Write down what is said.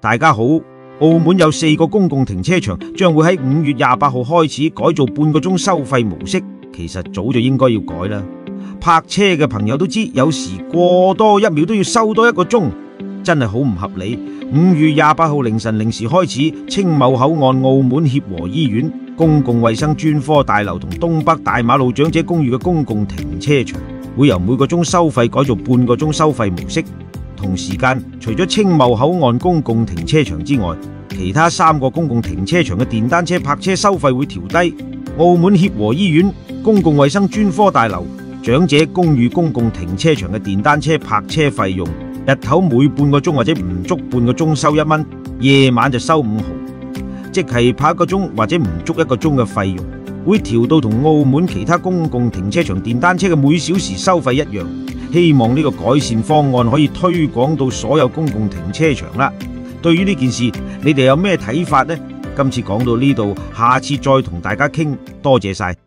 大家好，澳門有4個公共停車場將會喺5月28號開始改做半個鐘收費模式。其實早就應該要改啦。泊車嘅朋友都知，有時過多1秒都要收多1個鐘，真係好唔合理。5月28號凌晨0時開始，青茂口岸澳門協和醫院、公共衛生專科大樓同東北大馬路長者公寓嘅公共停車場會由每個鐘收費改做半個鐘收費模式。同時間，除咗青茂口岸公共停車場之外，其他3個公共停車場嘅電單車泊車收費會調低。澳門協和醫院、公共衛生專科大樓、長者公寓公共停車場嘅電單車泊車費用，日頭每半個鐘或者唔足半個鐘收1蚊，夜晚就收5毫，即係泊1個鐘或者唔足1個鐘嘅費用，會調到同澳門其他公共停車場電單車嘅每小時收費一樣。希望呢個改善方案可以推廣到所有公共停車場啦。對於呢件事，你哋有咩睇法呢？今次講到呢度，下次再同大家傾。多謝晒。